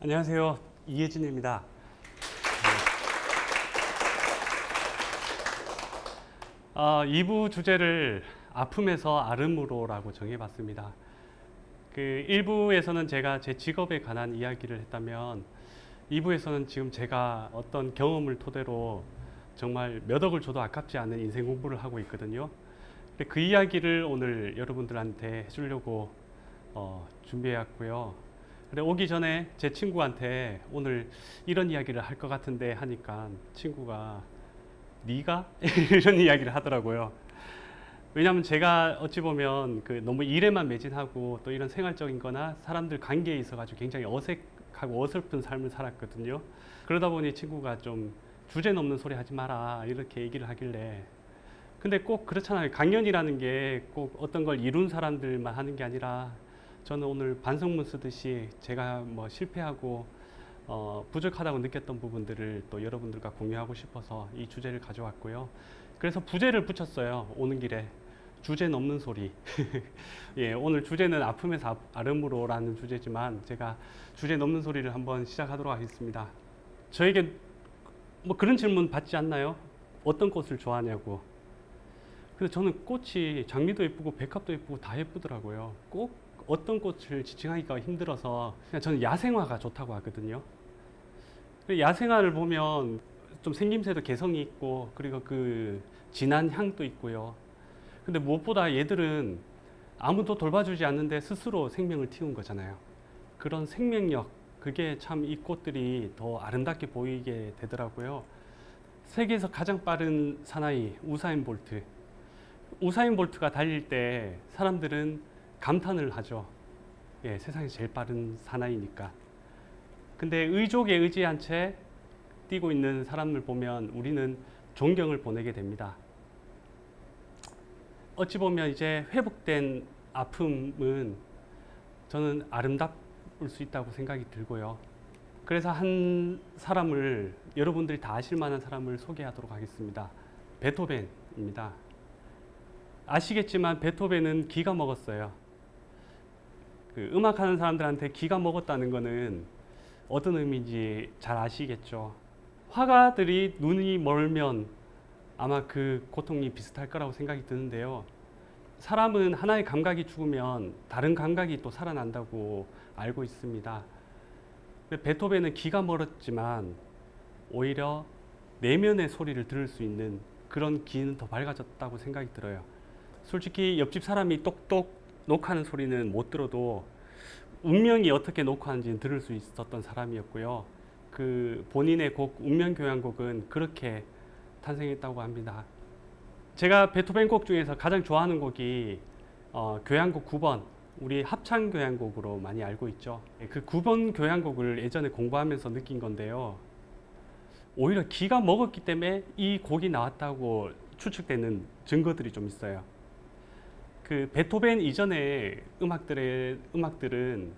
안녕하세요. 이혜진입니다. 2부 주제를 아픔에서 아름으로라고 정해봤습니다. 1부에서는 제가 제 직업에 관한 이야기를 했다면 2부에서는 지금 제가 어떤 경험을 토대로 정말 몇 억을 줘도 아깝지 않은 인생 공부를 하고 있거든요. 그 이야기를 오늘 여러분들한테 해주려고 준비해왔고요. 오기 전에 제 친구한테 오늘 이런 이야기를 할 것 같은데 하니까 친구가 네가? 이런 이야기를 하더라고요. 왜냐하면 제가 어찌 보면 너무 일에만 매진하고 또 이런 생활적인 거나 사람들 관계에 있어 가지고 굉장히 어색하고 어설픈 삶을 살았거든요. 그러다 보니 친구가 좀 주제 넘는 소리 하지 마라 이렇게 얘기를 하길래, 근데 꼭 그렇잖아요. 강연이라는 게 꼭 어떤 걸 이룬 사람들만 하는 게 아니라 저는 오늘 반성문 쓰듯이 제가 실패하고 부족하다고 느꼈던 부분들을 또 여러분들과 공유하고 싶어서 이 주제를 가져왔고요. 그래서 부제를 붙였어요. 오는 길에 주제 넘는 소리. 예, 오늘 주제는 아픔에서 아름으로 라는 주제지만 제가 주제 넘는 소리를 한번 시작하도록 하겠습니다. 저에게 그런 질문 받지 않나요? 어떤 꽃을 좋아하냐고. 근데 저는 꽃이 장미도 예쁘고 백합도 예쁘고 다 예쁘더라고요. 꼭 어떤 꽃을 지칭하기가 힘들어서 그냥 저는 야생화가 좋다고 하거든요. 야생화를 보면 좀 생김새도 개성이 있고 그리고 진한 향도 있고요. 근데 무엇보다 얘들은 아무도 돌봐주지 않는데 스스로 생명을 틔운 거잖아요. 그런 생명력, 그게 참 이 꽃들이 더 아름답게 보이게 되더라고요. 세계에서 가장 빠른 사나이 우사인 볼트. 우사인 볼트가 달릴 때 사람들은 감탄을 하죠. 예, 세상에서 제일 빠른 사나이니까. 근데 의족에 의지한 채 뛰고 있는 사람을 보면 우리는 존경을 보내게 됩니다. 어찌 보면 이제 회복된 아픔은 저는 아름다울 수 있다고 생각이 들고요. 그래서 한 사람을, 여러분들이 다 아실 만한 사람을 소개하도록 하겠습니다. 베토벤입니다. 아시겠지만 베토벤은 기가 먹었어요. 음악하는 사람들한테 기가 먹었다는 거는 어떤 의미인지 잘 아시겠죠. 화가들이 눈이 멀면 아마 그 고통이 비슷할 거라고 생각이 드는데요. 사람은 하나의 감각이 죽으면 다른 감각이 또 살아난다고 알고 있습니다. 베토벤은 기가 멀었지만 오히려 내면의 소리를 들을 수 있는 그런 귀는 더 밝아졌다고 생각이 들어요. 솔직히 옆집 사람이 똑똑 녹화하는 소리는 못 들어도 운명이 어떻게 녹화하는지는 들을 수 있었던 사람이었고요. 본인의 곡 운명교향곡은 그렇게 탄생했다고 합니다. 제가 베토벤 곡 중에서 가장 좋아하는 곡이 교향곡 9번, 우리 합창교향곡으로 많이 알고 있죠. 그 9번 교향곡을 예전에 공부하면서 느낀 건데요. 오히려 기가 먹었기 때문에 이 곡이 나왔다고 추측되는 증거들이 좀 있어요. 베토벤 이전의 음악들은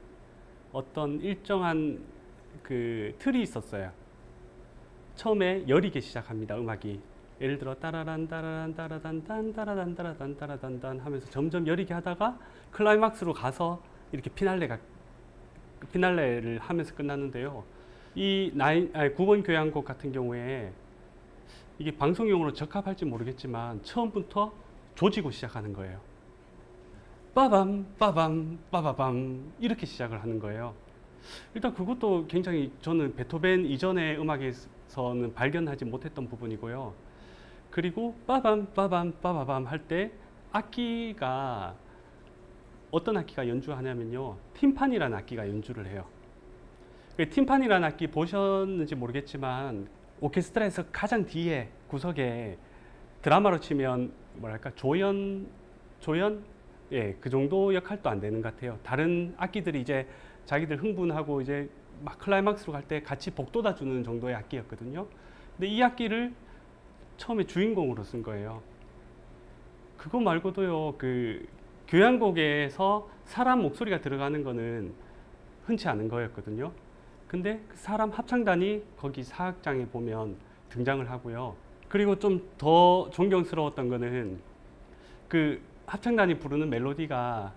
어떤 일정한 틀이 있었어요. 처음에 여리게 시작합니다. 음악이. 예를 들어 따라란 따라란 따라단 단 따라단 따라단 따라단 단 하면서 점점 여리게 하다가 클라이막스로 가서 이렇게 피날레를 하면서 끝났는데요. 이 9번 교향곡 같은 경우에 이게 방송용으로 적합할지 모르겠지만 처음부터 조지고 시작하는 거예요. 빠밤 빠밤 빠바밤 이렇게 시작을 하는 거예요. 일단 그것도 굉장히 저는 베토벤 이전의 음악에서는 발견하지 못했던 부분이고요. 그리고 빠밤 빠밤 빠바밤 할 때 악기가 어떤 악기가 연주하냐면요, 팀판이라는 악기가 연주를 해요. 팀판이라는 악기 보셨는지 모르겠지만 오케스트라에서 가장 뒤에 구석에 드라마로 치면 뭐랄까 조연? 예, 그 정도 역할도 안 되는 것 같아요. 다른 악기들이 이제 자기들 흥분하고 이제 막 클라이막스로 갈 때 같이 복돋아 주는 정도의 악기였거든요. 근데 이 악기를 처음에 주인공으로 쓴 거예요. 그거 말고도요, 교향곡에서 사람 목소리가 들어가는 거는 흔치 않은 거였거든요. 근데 그 사람 합창단이 거기 사악장에 보면 등장을 하고요. 그리고 좀 더 존경스러웠던 거는 합창단이 부르는 멜로디가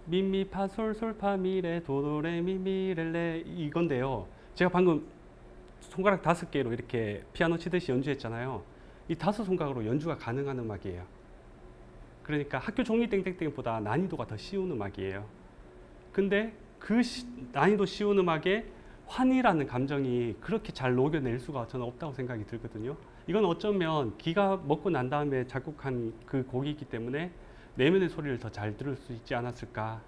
미미파솔솔파미레 도도레미미렐레 이건데요. 제가 방금 손가락 5개로 이렇게 피아노 치듯이 연주했잖아요. 이 5손가락으로 연주가 가능한 음악이에요. 그러니까 학교 종이 땡땡땡보다 난이도가 더 쉬운 음악이에요. 근데 그 난이도 쉬운 음악에 환희라는 감정이 그렇게 잘 녹여낼 수가 저는 없다고 생각이 들거든요. 이건 어쩌면 기가 먹고 난 다음에 작곡한 그 곡이기 때문에 내면의 소리를 더 잘 들을 수 있지 않았을까,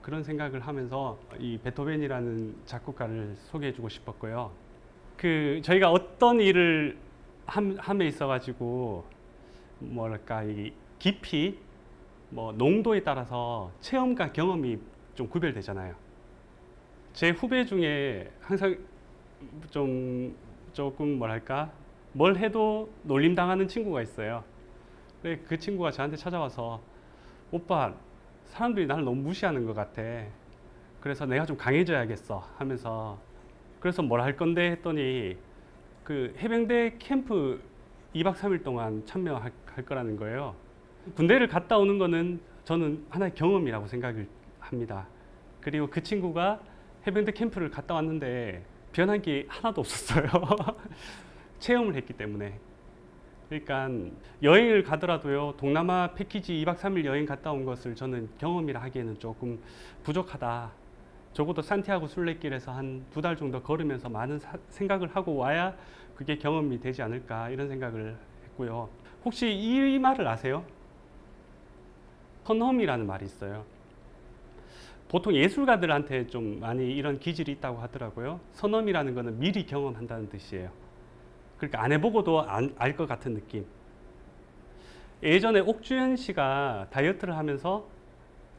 그런 생각을 하면서 이 베토벤이라는 작곡가를 소개해주고 싶었고요. 저희가 어떤 일을 함에 있어가지고 뭐랄까 이 깊이 뭐 농도에 따라서 체험과 경험이 좀 구별되잖아요. 제 후배 중에 항상 조금 뭐랄까 뭘 해도 놀림당하는 친구가 있어요. 그 친구가 저한테 찾아와서 오빠 사람들이 나를 너무 무시하는 것 같아. 그래서 내가 좀 강해져야겠어 하면서 그래서 뭘 할 건데 했더니 그 해병대 캠프 2박 3일 동안 참여할 거라는 거예요. 군대를 갔다 오는 거는 저는 하나의 경험이라고 생각을 합니다. 그리고 그 친구가 해병대 캠프를 갔다 왔는데 변한 게 하나도 없었어요. 체험을 했기 때문에. 그러니까 여행을 가더라도요, 동남아 패키지 2박 3일 여행 갔다 온 것을 저는 경험이라 하기에는 조금 부족하다. 적어도 산티아고 순례길에서 한 2달 정도 걸으면서 많은 생각을 하고 와야 그게 경험이 되지 않을까, 이런 생각을 했고요. 혹시 이 말을 아세요? 선험이라는 말이 있어요. 보통 예술가들한테 좀 많이 이런 기질이 있다고 하더라고요. 선험이라는 거는 미리 경험한다는 뜻이에요. 그러니까 안 해보고도 알 것 같은 느낌. 예전에 옥주현 씨가 다이어트를 하면서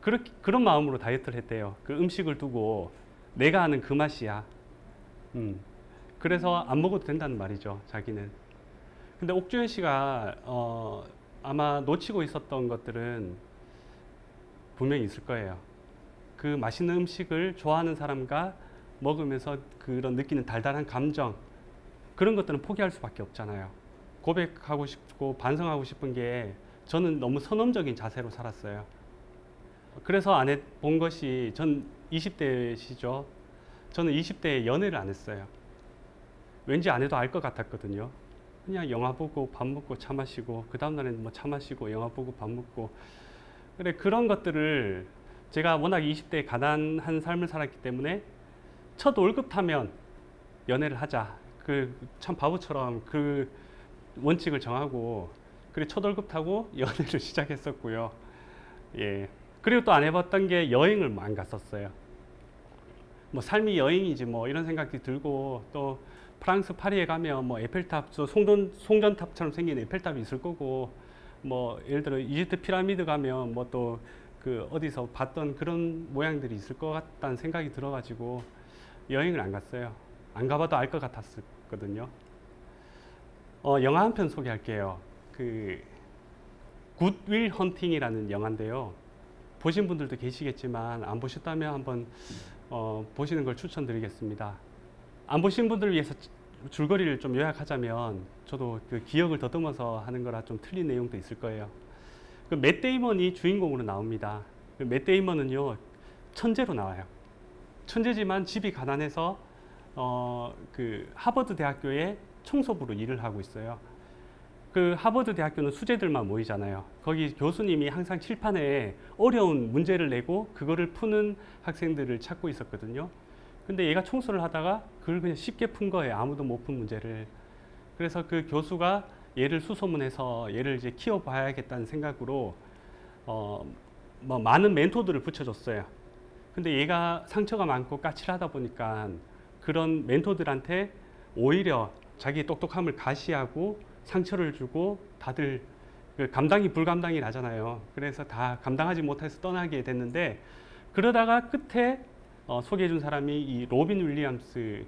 그런 마음으로 다이어트를 했대요. 그 음식을 두고 내가 아는 그 맛이야. 그래서 안 먹어도 된다는 말이죠, 자기는. 근데 옥주현 씨가 아마 놓치고 있었던 것들은 분명히 있을 거예요. 그 맛있는 음식을 좋아하는 사람과 먹으면서 그런 느끼는 달달한 감정, 그런 것들은 포기할 수밖에 없잖아요. 고백하고 싶고 반성하고 싶은 게 저는 너무 선험적인 자세로 살았어요. 그래서 안 해본 것이, 전 20대시죠. 저는 20대에 연애를 안 했어요. 왠지 안 해도 알 것 같았거든요. 그냥 영화 보고 밥 먹고 차 마시고, 그 다음날에는 뭐 차 마시고 영화 보고 밥 먹고. 그래, 그런 것들을 제가 워낙 20대에 가난한 삶을 살았기 때문에 첫 월급 타면 연애를 하자. 참 바보처럼 그 원칙을 정하고, 그래 첫 월급 타고 연애를 시작했었고요. 예. 그리고 또 안 해봤던 게 여행을 안 갔었어요. 뭐 삶이 여행이지 뭐 이런 생각이 들고, 또 프랑스 파리에 가면 뭐 에펠탑, 송전탑처럼 생긴 에펠탑이 있을 거고, 뭐 예를 들어 이집트 피라미드 가면 뭐 또 그 어디서 봤던 그런 모양들이 있을 것 같다는 생각이 들어가지고 여행을 안 갔어요. 안 가봐도 알 것 같았거든요. 영화 한 편 소개할게요. 굿윌 헌팅이라는 영화인데요. 보신 분들도 계시겠지만 안 보셨다면 한번 보시는 걸 추천드리겠습니다. 안 보신 분들을 위해서 줄거리를 좀 요약하자면, 저도 그 기억을 더듬어서 하는 거라 좀 틀린 내용도 있을 거예요. 맷 데이먼이 주인공으로 나옵니다. 맷 데이먼은요, 천재로 나와요. 천재지만 집이 가난해서 하버드 대학교의 청소부로 일을 하고 있어요. 그 하버드 대학교는 수재들만 모이잖아요. 거기 교수님이 항상 칠판에 어려운 문제를 내고 그거를 푸는 학생들을 찾고 있었거든요. 근데 얘가 청소를 하다가 그걸 그냥 쉽게 푼 거예요. 아무도 못 푼 문제를. 그래서 그 교수가 얘를 수소문해서 얘를 이제 키워봐야겠다는 생각으로 뭐 많은 멘토들을 붙여줬어요. 근데 얘가 상처가 많고 까칠하다 보니까 그런 멘토들한테 오히려 자기의 똑똑함을 가시하고 상처를 주고, 다들 감당이 불감당이 나잖아요. 그래서 다 감당하지 못해서 떠나게 됐는데, 그러다가 끝에 소개해준 사람이 이 로빈 윌리엄스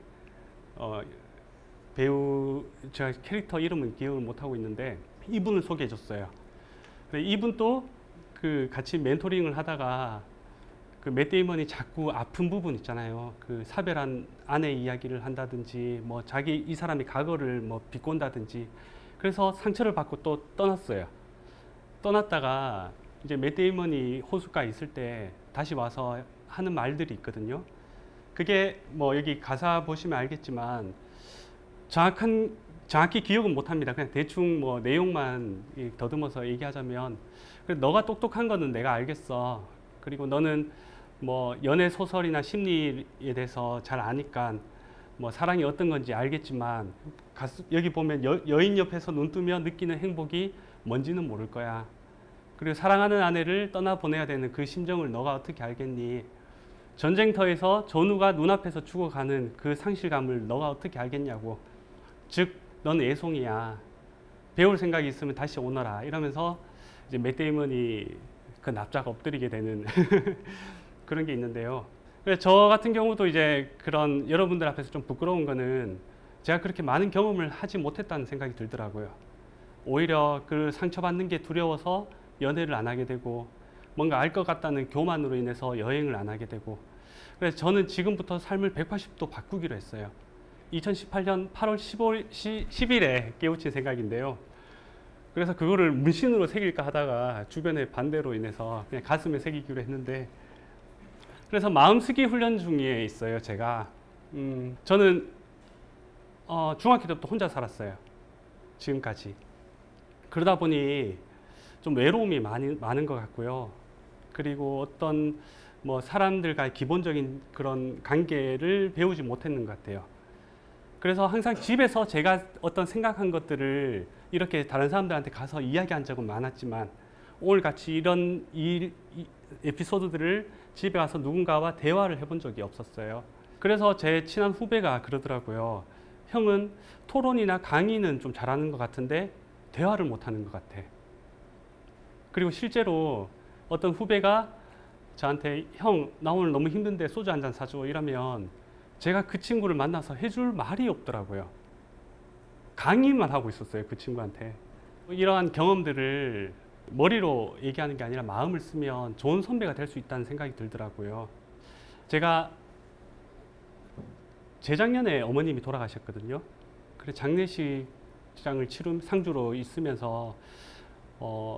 배우, 제가 캐릭터 이름은 기억을 못하고 있는데 이분을 소개해줬어요. 이분도 같이 멘토링을 하다가 맷 데이먼이 자꾸 아픈 부분 있잖아요. 사별한 아내 이야기를 한다든지, 뭐 이 사람의 과거를 뭐 비꼰다든지, 그래서 상처를 받고 또 떠났어요. 떠났다가 이제 맷 데이먼이 호숫가에 있을 때 다시 와서 하는 말들이 있거든요. 그게 뭐 여기 가사 보시면 알겠지만 정확히 기억은 못합니다. 그냥 대충 뭐 내용만 더듬어서 얘기하자면, 그래, 너가 똑똑한 거는 내가 알겠어. 그리고 너는 뭐 연애 소설이나 심리에 대해서 잘 아니까 뭐 사랑이 어떤 건지 알겠지만 여기 보면 여인 옆에서 눈 뜨면 느끼는 행복이 뭔지는 모를 거야. 그리고 사랑하는 아내를 떠나보내야 되는 그 심정을 너가 어떻게 알겠니? 전쟁터에서 전우가 눈앞에서 죽어가는 그 상실감을 너가 어떻게 알겠냐고. 즉, 넌 애송이야. 배울 생각이 있으면 다시 오너라. 이러면서 이제 맷 데이먼이 그 납작 엎드리게 되는 그런 게 있는데요. 그래서 저 같은 경우도 이제 그런 여러분들 앞에서 좀 부끄러운 거는 제가 그렇게 많은 경험을 하지 못했다는 생각이 들더라고요. 오히려 그 상처받는 게 두려워서 연애를 안 하게 되고, 뭔가 알 것 같다는 교만으로 인해서 여행을 안 하게 되고, 그래서 저는 지금부터 삶을 180도 바꾸기로 했어요. 2018년 8월 10일에 깨우친 생각인데요. 그래서 그거를 문신으로 새길까 하다가 주변의 반대로 인해서 그냥 가슴에 새기기로 했는데, 그래서 마음쓰기 훈련 중에 있어요. 제가 저는 중학교 때부터 혼자 살았어요. 지금까지. 그러다 보니 좀 외로움이 많은 것 같고요. 그리고 어떤 뭐 사람들과의 기본적인 그런 관계를 배우지 못했는 것 같아요. 그래서 항상 집에서 제가 어떤 생각한 것들을 이렇게 다른 사람들한테 가서 이야기한 적은 많았지만, 오늘 같이 이런 에피소드들을 집에 가서 누군가와 대화를 해본 적이 없었어요. 그래서 제 친한 후배가 그러더라고요. 형은 토론이나 강의는 좀 잘하는 것 같은데 대화를 못하는 것 같아. 그리고 실제로 어떤 후배가 저한테 형, 나 오늘 너무 힘든데 소주 한 잔 사줘 이러면 제가 그 친구를 만나서 해줄 말이 없더라고요. 강의만 하고 있었어요, 그 친구한테. 이러한 경험들을 머리로 얘기하는 게 아니라 마음을 쓰면 좋은 선배가 될 수 있다는 생각이 들더라고요. 제가 재작년에 어머님이 돌아가셨거든요. 그래서 장례식장을 상주로 있으면서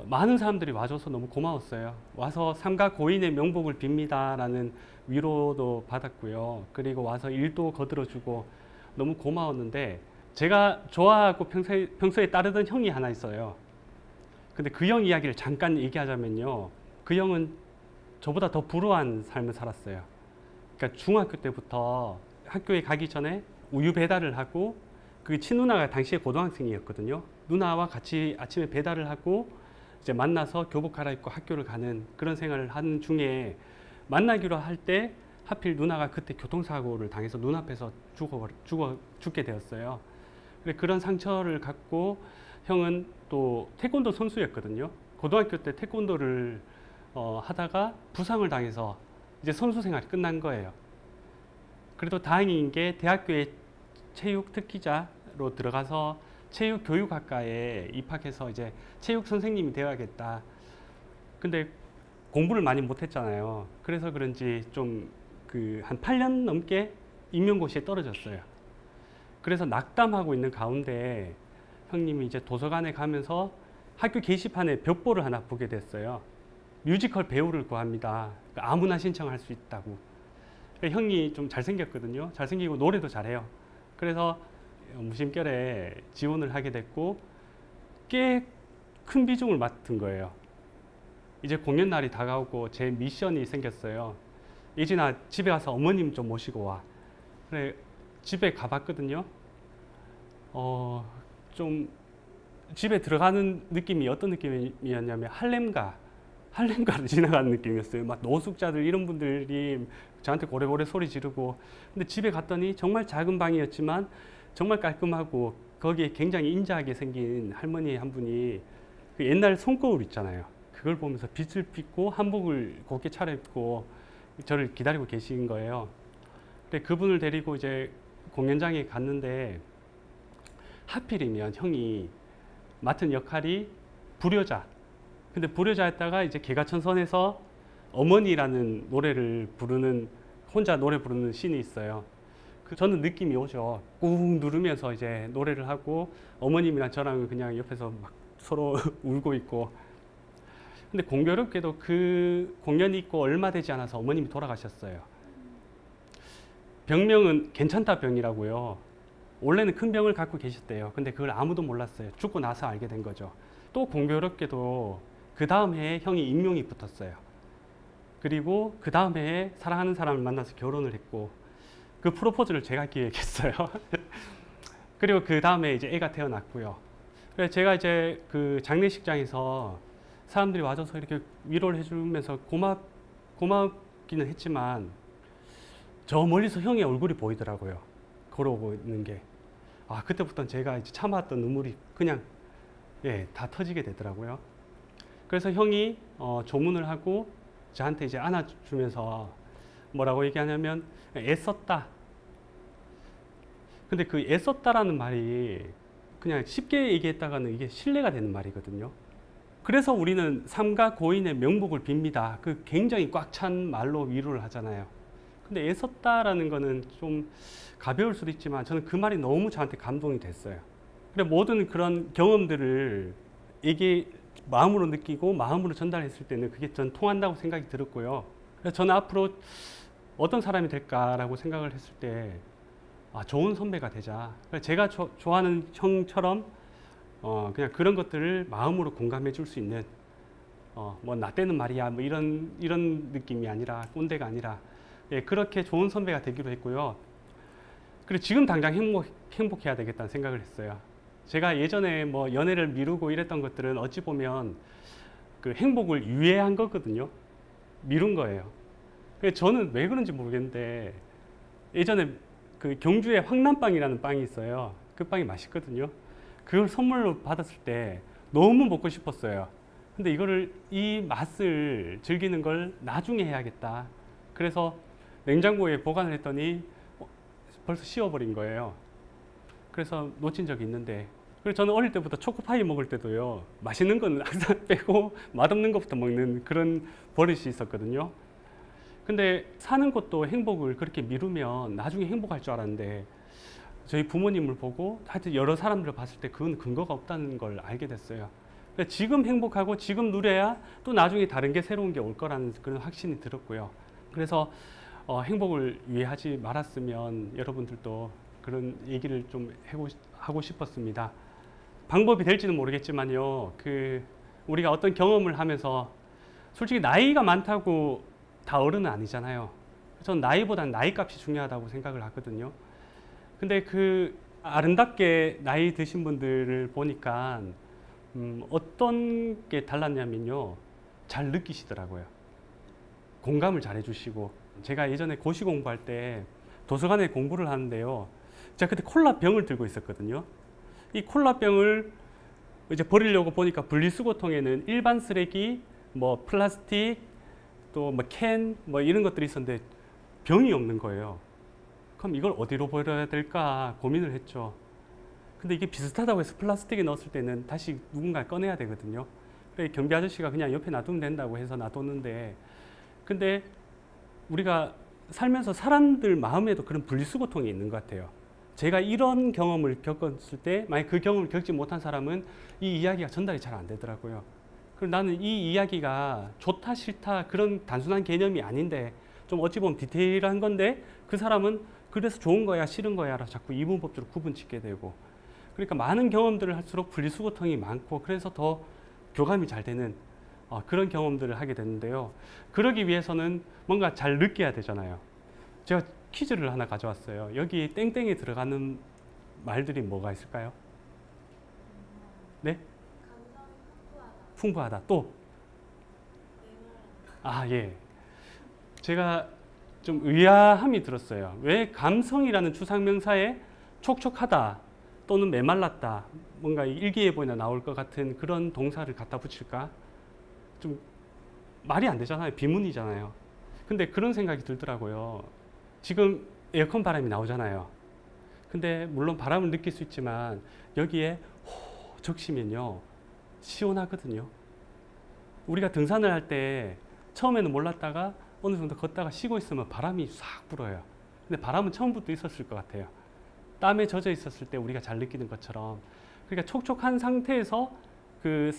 많은 사람들이 와줘서 너무 고마웠어요. 와서 삼가 고인의 명복을 빕니다 라는 위로도 받았고요. 그리고 와서 일도 거들어주고 너무 고마웠는데, 제가 좋아하고 평소에 따르던 형이 하나 있어요. 근데 그 형 이야기를 잠깐 얘기하자면요, 그 형은 저보다 더 불우한 삶을 살았어요. 그러니까 중학교 때부터 학교에 가기 전에 우유 배달을 하고, 그 친누나가 당시에 고등학생이었거든요. 누나와 같이 아침에 배달을 하고 이제 만나서 교복 갈아입고 학교를 가는 그런 생활을 하는 중에, 만나기로 할 때 하필 누나가 그때 교통사고를 당해서 눈앞에서 죽게 되었어요. 그런 상처를 갖고, 형은 또 태권도 선수였거든요. 고등학교 때 태권도를 하다가 부상을 당해서 이제 선수 생활이 끝난 거예요. 그래도 다행인 게 대학교에 체육 특기자로 들어가서 체육 교육학과에 입학해서 이제 체육 선생님이 되어야겠다. 근데 공부를 많이 못했잖아요. 그래서 그런지 좀 한 8년 넘게 임용고시에 떨어졌어요. 그래서 낙담하고 있는 가운데 형님이 이제 도서관에 가면서 학교 게시판에 벽보를 하나 보게 됐어요. 뮤지컬 배우를 구합니다. 그러니까 아무나 신청할 수 있다고. 그러니까 형이 좀 잘생겼거든요. 잘생기고 노래도 잘해요. 그래서 무심결에 지원을 하게 됐고, 꽤 큰 비중을 맡은 거예요. 이제 공연 날이 다가오고 제 미션이 생겼어요. 예진아, 집에 가서 어머님 좀 모시고 와. 그래, 집에 가봤거든요. 좀 집에 들어가는 느낌이 어떤 느낌이었냐면 할렘가를 지나가는 느낌이었어요. 막 노숙자들 이런 분들이 저한테 고래고래 소리 지르고. 근데 집에 갔더니 정말 작은 방이었지만 정말 깔끔하고, 거기에 굉장히 인자하게 생긴 할머니 한 분이 그 옛날 손거울 있잖아요. 그걸 보면서 빛을 빚고 한복을 곱게 차려입고 저를 기다리고 계신 거예요. 근데 그분을 데리고 이제 공연장에 갔는데, 하필이면 형이 맡은 역할이 불효자. 근데 불효자였다가 이제 개가천선에서 어머니라는 노래를 부르는, 혼자 노래 부르는 씬이 있어요. 저는 느낌이 오죠. 꾹 누르면서 이제 노래를 하고, 어머님이랑 저랑 그냥 옆에서 막 서로 울고 있고. 근데 공교롭게도 그 공연이 있고 얼마 되지 않아서 어머님이 돌아가셨어요. 병명은 괜찮다 병이라고요. 원래는 큰 병을 갖고 계셨대요. 근데 그걸 아무도 몰랐어요. 죽고 나서 알게 된 거죠. 또 공교롭게도 그 다음 해에 형이 임용이 붙었어요. 그리고 그 다음 해에 사랑하는 사람을 만나서 결혼을 했고 그 프로포즈를 제가 기획했어요. 그리고 그 다음에 이제 애가 태어났고요. 그래서 제가 이제 그 장례식장에서 사람들이 와줘서 이렇게 위로를 해주면서 고맙기는 했지만 저 멀리서 형의 얼굴이 보이더라고요. 걸어오고 있는 게. 아, 그때부터는 제가 이제 참아왔던 눈물이 그냥 다 터지게 되더라고요. 그래서 형이 조문을 하고 저한테 이제 안아주면서 뭐라고 얘기하냐면 애썼다. 근데 그 애썼다라는 말이 그냥 쉽게 얘기했다가는 이게 신뢰가 되는 말이거든요. 그래서 우리는 삼가 고인의 명복을 빕니다. 그 굉장히 꽉 찬 말로 위로를 하잖아요. 근데 애썼다라는 거는 좀 가벼울 수도 있지만 저는 그 말이 너무 저한테 감동이 됐어요. 그래 모든 그런 경험들을 이게 마음으로 느끼고 마음으로 전달했을 때는 그게 전 통한다고 생각이 들었고요. 그래서 저는 앞으로 어떤 사람이 될까라고 생각을 했을 때 좋은 선배가 되자. 제가 좋아하는 형처럼 그냥 그런 것들을 마음으로 공감해 줄 수 있는 뭐 나 때는 말이야 뭐 이런 느낌이 아니라 꼰대가 아니라 그렇게 좋은 선배가 되기로 했고요. 그리고 지금 당장 행복해야 되겠다는 생각을 했어요. 제가 예전에 뭐 연애를 미루고 이랬던 것들은 어찌 보면 그 행복을 유예한 거거든요. 미룬 거예요. 저는 왜 그런지 모르겠는데 예전에 그 경주에 황남빵이라는 빵이 있어요. 그 빵이 맛있거든요. 그걸 선물로 받았을 때 너무 먹고 싶었어요. 근데 이 맛을 즐기는 걸 나중에 해야겠다. 그래서 냉장고에 보관을 했더니 벌써 식어버린 거예요. 그래서 놓친 적이 있는데 그래서 저는 어릴 때부터 초코파이 먹을 때도요 맛있는 건 항상 빼고 맛없는 것부터 먹는 그런 버릇이 있었거든요. 근데 사는 것도 행복을 그렇게 미루면 나중에 행복할 줄 알았는데 저희 부모님을 보고 하여튼 여러 사람들을 봤을 때 그건 근거가 없다는 걸 알게 됐어요. 그러니까 지금 행복하고 지금 누려야 또 나중에 다른 게 새로운 게 올 거라는 그런 확신이 들었고요. 그래서 행복을 위해하지 말았으면 여러분들도 그런 얘기를 좀 하고 싶었습니다. 방법이 될지는 모르겠지만요. 우리가 어떤 경험을 하면서 솔직히 나이가 많다고 다 어른은 아니잖아요. 저는 나이보다는 나이 값이 중요하다고 생각을 하거든요. 근데 아름답게 나이 드신 분들을 보니까 어떤 게 달랐냐면요. 잘 느끼시더라고요. 공감을 잘 해주시고 제가 예전에 고시 공부할 때 도서관에 공부를 하는데요. 제가 그때 콜라병을 들고 있었거든요. 이 콜라병을 이제 버리려고 보니까 분리수거통에는 일반 쓰레기, 뭐 플라스틱, 또 뭐 캔, 뭐 이런 것들이 있었는데 병이 없는 거예요. 그럼 이걸 어디로 버려야 될까 고민을 했죠. 근데 이게 비슷하다고 해서 플라스틱에 넣었을 때는 다시 누군가 꺼내야 되거든요. 그래 경비 아저씨가 그냥 옆에 놔두면 된다고 해서 놔뒀는데 근데 우리가 살면서 사람들 마음에도 그런 분리수거통이 있는 것 같아요. 제가 이런 경험을 겪었을 때 만약 그 경험을 겪지 못한 사람은 이 이야기가 전달이 잘 안 되더라고요. 그리고 나는 이 이야기가 좋다 싫다 그런 단순한 개념이 아닌데 좀 어찌 보면 디테일한 건데 그 사람은 그래서 좋은 거야 싫은 거야 라고 자꾸 이분법적으로 구분 짓게 되고 그러니까 많은 경험들을 할수록 분리수거통이 많고 그래서 더 교감이 잘 되는 그런 경험들을 하게 되는데요. 그러기 위해서는 뭔가 잘 느껴야 되잖아요. 제가 퀴즈를 하나 가져왔어요. 여기 땡땡에 들어가는 말들이 뭐가 있을까요? 네? 감정이 풍부하다. 풍부하다. 또? 메말랐다. 예. 제가 좀 의아함이 들었어요. 왜 감성이라는 추상명사에 촉촉하다 또는 메말랐다 뭔가 일기예보나 나올 것 같은 그런 동사를 갖다 붙일까? 좀 말이 안 되잖아요. 비문이잖아요. 근데 그런 생각이 들더라고요. 지금 에어컨 바람이 나오잖아요. 근데 물론 바람을 느낄 수 있지만 여기에 적시면요 시원하거든요. 우리가 등산을 할 때 처음에는 몰랐다가 어느 정도 걷다가 쉬고 있으면 바람이 싹 불어요. 근데 바람은 처음부터 있었을 것 같아요. 땀에 젖어 있었을 때 우리가 잘 느끼는 것처럼 그러니까 촉촉한 상태에서 그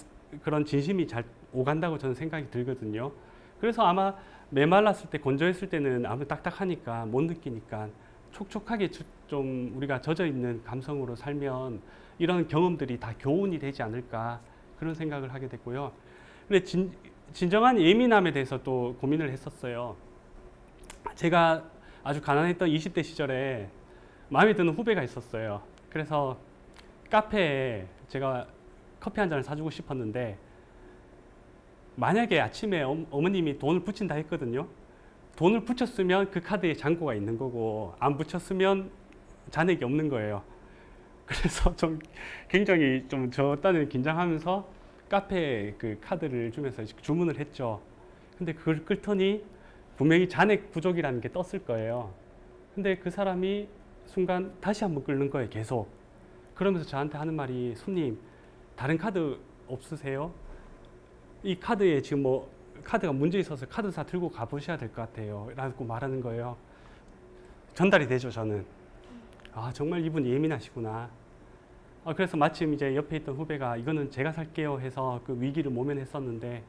그런 진심이 잘 오간다고 저는 생각이 들거든요. 그래서 아마 메말랐을 때 건조했을 때는 아무 딱딱하니까 못 느끼니까 촉촉하게 좀 우리가 젖어 있는 감성으로 살면 이런 경험들이 다 교훈이 되지 않을까 그런 생각을 하게 됐고요. 근데 진정한 예민함에 대해서 또 고민을 했었어요. 제가 아주 가난했던 20대 시절에 마음에 드는 후배가 있었어요. 그래서 카페에 제가 커피 한 잔을 사주고 싶었는데 만약에 아침에 어머님이 돈을 붙인다 했거든요. 돈을 붙였으면 그 카드에 잔고가 있는 거고 안 붙였으면 잔액이 없는 거예요. 그래서 좀 굉장히 좀 저 딴에 긴장하면서 카페에 그 카드를 주면서 주문을 했죠. 근데 그걸 끌더니 분명히 잔액 부족이라는 게 떴을 거예요. 근데 그 사람이 순간 다시 한번 끓는 거예요, 계속. 그러면서 저한테 하는 말이, 손님, 다른 카드 없으세요? 이 카드에 지금 뭐 카드가 문제 있어서 카드사 들고 가보셔야 될 것 같아요 라고 말하는 거예요. 전달이 되죠, 저는. 아, 정말 이분 예민하시구나. 그래서 마침 이제 옆에 있던 후배가 이거는 제가 살게요 해서 그 위기를 모면했었는데,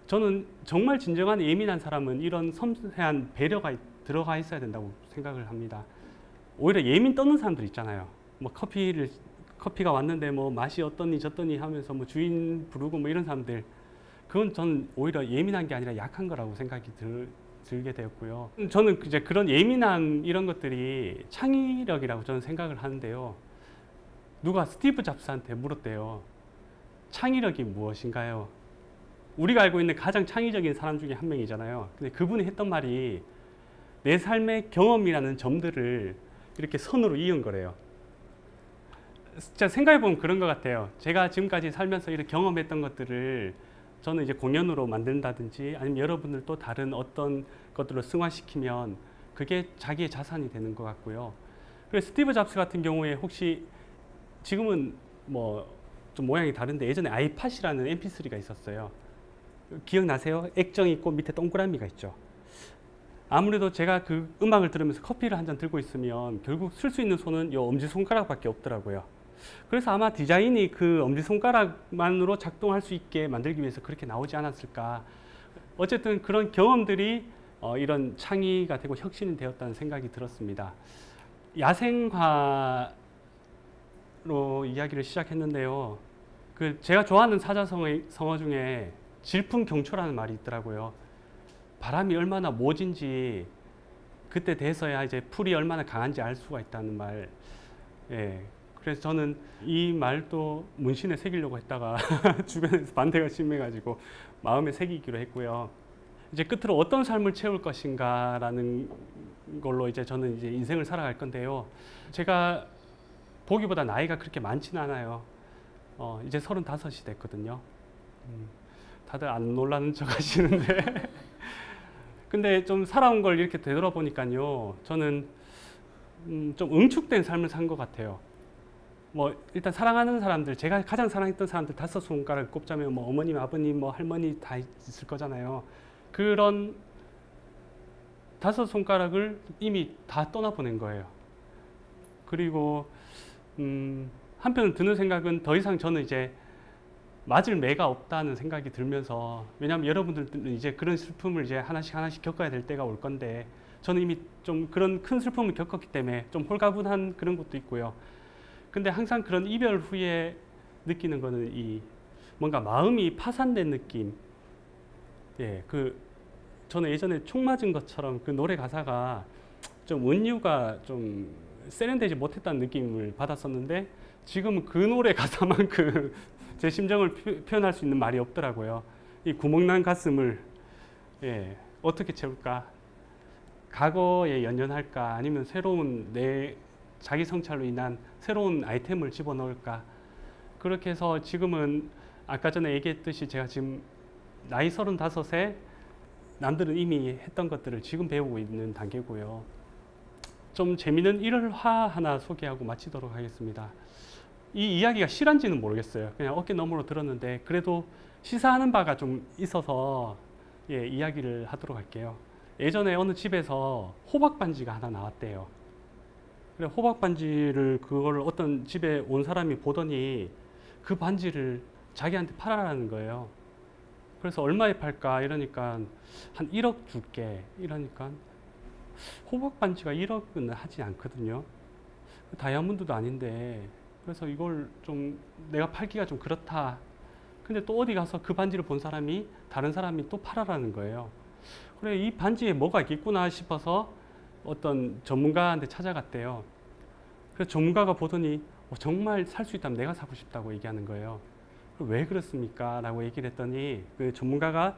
저는 정말 진정한 예민한 사람은 이런 섬세한 배려가 들어가 있어야 된다고 생각을 합니다. 오히려 예민 떠는 사람들 있잖아요. 뭐 커피가 왔는데 뭐 맛이 어떠니 저떠니 하면서 뭐 주인 부르고 뭐 이런 사람들, 그건 저는 오히려 예민한 게 아니라 약한 거라고 생각이 들게 되었고요. 저는 이제 그런 예민한 이런 것들이 창의력이라고 저는 생각을 하는데요. 누가 스티브 잡스한테 물었대요. 창의력이 무엇인가요? 우리가 알고 있는 가장 창의적인 사람 중에 한 명이잖아요. 근데 그분이 했던 말이 내 삶의 경험이라는 점들을 이렇게 선으로 이은 거래요. 진짜 생각해보면 그런 것 같아요. 제가 지금까지 살면서 이렇게 경험했던 것들을 저는 이제 공연으로 만든다든지 아니면 여러분들도 다른 어떤 것들로 승화시키면 그게 자기의 자산이 되는 것 같고요. 그래서 스티브 잡스 같은 경우에 혹시 지금은 뭐 좀 모양이 다른데 예전에 아이팟이라는 mp3가 있었어요. 기억나세요? 액정 있고 밑에 동그라미가 있죠. 아무래도 제가 그 음악을 들으면서 커피를 한 잔 들고 있으면 결국 쓸 수 있는 손은 이 엄지손가락밖에 없더라고요. 그래서 아마 디자인이 그 엄지손가락만으로 작동할 수 있게 만들기 위해서 그렇게 나오지 않았을까. 어쨌든 그런 경험들이 이런 창의가 되고 혁신이 되었다는 생각이 들었습니다. 야생화로 이야기를 시작했는데요. 그 제가 좋아하는 사자성어 중에 질풍경초라는 말이 있더라고요. 바람이 얼마나 모진지 그때 돼서야 이제 풀이 얼마나 강한지 알 수가 있다는 말. 예. 그래서 저는 이 말도 문신에 새기려고 했다가 주변에서 반대가 심해가지고 마음에 새기기로 했고요. 이제 끝으로 어떤 삶을 채울 것인가라는 걸로 이제 저는 이제 인생을 살아갈 건데요. 제가 보기보다 나이가 그렇게 많지는 않아요. 이제 35이 됐거든요. 다들 안 놀라는 척 하시는데. 근데 좀 살아온 걸 이렇게 되돌아보니까요. 저는 좀 응축된 삶을 산 것 같아요. 뭐 일단 사랑하는 사람들, 제가 가장 사랑했던 사람들 5손가락을 꼽자면 뭐 어머님, 아버님, 뭐 할머니 다 있을 거잖아요. 그런 5손가락을 이미 다 떠나보낸 거예요. 그리고 한편 드는 생각은 더 이상 저는 이제 맞을 매가 없다는 생각이 들면서, 왜냐하면 여러분들은 이제 그런 슬픔을 이제 하나씩 겪어야 될 때가 올 건데 저는 이미 좀 그런 큰 슬픔을 겪었기 때문에 좀 홀가분한 그런 것도 있고요. 근데 항상 그런 이별 후에 느끼는 거는 이 뭔가 마음이 파산된 느낌. 예, 저는 예전에 총 맞은 것처럼 그 노래 가사가 좀 은유가 좀 세련되지 못했다는 느낌을 받았었는데, 지금은 그 노래 가사만큼 제 심정을 표현할 수 있는 말이 없더라고요. 이 구멍난 가슴을 어떻게 채울까? 과거에 연연할까? 아니면 새로운 내 자기 성찰로 인한 새로운 아이템을 집어넣을까? 그렇게 해서 지금은 아까 전에 얘기했듯이 제가 지금 나이 35에 남들은 이미 했던 것들을 지금 배우고 있는 단계고요. 좀 재미있는 일화 하나 소개하고 마치도록 하겠습니다. 이 이야기가 실한지는 모르겠어요. 그냥 어깨 너머로 들었는데 그래도 시사하는 바가 좀 있어서 이야기를 하도록 할게요. 예전에 어느 집에서 호박 반지가 하나 나왔대요. 그래, 호박 반지를 그걸 어떤 집에 온 사람이 보더니 그 반지를 자기한테 팔아라는 거예요. 그래서 얼마에 팔까 이러니까 한 1억 줄게 이러니까 호박 반지가 1억은 하지 않거든요. 다이아몬드도 아닌데 그래서 이걸 좀 내가 팔기가 좀 그렇다. 근데 또 어디 가서 그 반지를 본 사람이 다른 사람이 또 팔아라는 거예요. 그래 이 반지에 뭐가 있겠구나 싶어서 어떤 전문가한테 찾아갔대요. 그래서 전문가가 보더니 정말 살 수 있다면 내가 사고 싶다고 얘기하는 거예요. 왜 그렇습니까? 라고 얘기를 했더니 그 전문가가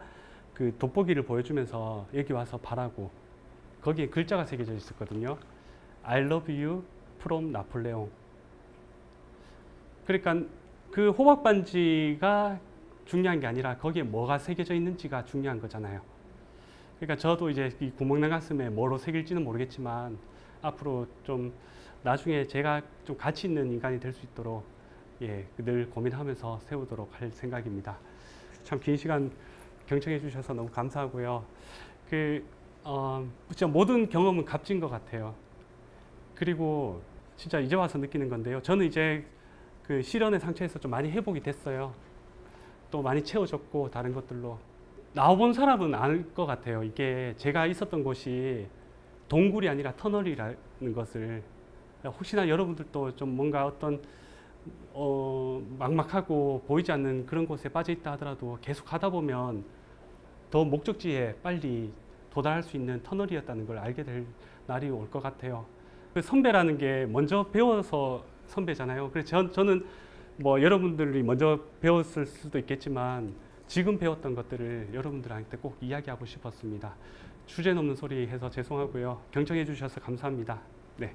그 돋보기를 보여주면서 여기 와서 봐라고 거기에 글자가 새겨져 있었거든요. I love you from 나폴레옹. 그러니까 그 호박 반지가 중요한 게 아니라 거기에 뭐가 새겨져 있는지가 중요한 거잖아요. 그러니까 저도 이제 이 구멍난 가슴에 뭐로 새길지는 모르겠지만 앞으로 좀 나중에 제가 좀 가치 있는 인간이 될 수 있도록 늘 고민하면서 세우도록 할 생각입니다. 참 긴 시간 경청해 주셔서 너무 감사하고요. 진짜 모든 경험은 값진 것 같아요. 그리고 진짜 이제 와서 느끼는 건데요. 저는 이제 그 실연의 상처에서 좀 많이 회복이 됐어요. 또 많이 채워졌고 다른 것들로 나와본 사람은 알 것 같아요. 이게 제가 있었던 곳이 동굴이 아니라 터널이라는 것을 혹시나 여러분들도 좀 뭔가 어떤 막막하고 보이지 않는 그런 곳에 빠져 있다 하더라도 계속 하다 보면 더 목적지에 빨리 도달할 수 있는 터널이었다는 걸 알게 될 날이 올 것 같아요. 그 선배라는 게 먼저 배워서 선배잖아요. 그래서 저는 뭐 여러분들이 먼저 배웠을 수도 있겠지만 지금 배웠던 것들을 여러분들한테 꼭 이야기하고 싶었습니다. 주제 넘는 소리 해서 죄송하고요. 경청해 주셔서 감사합니다. 네.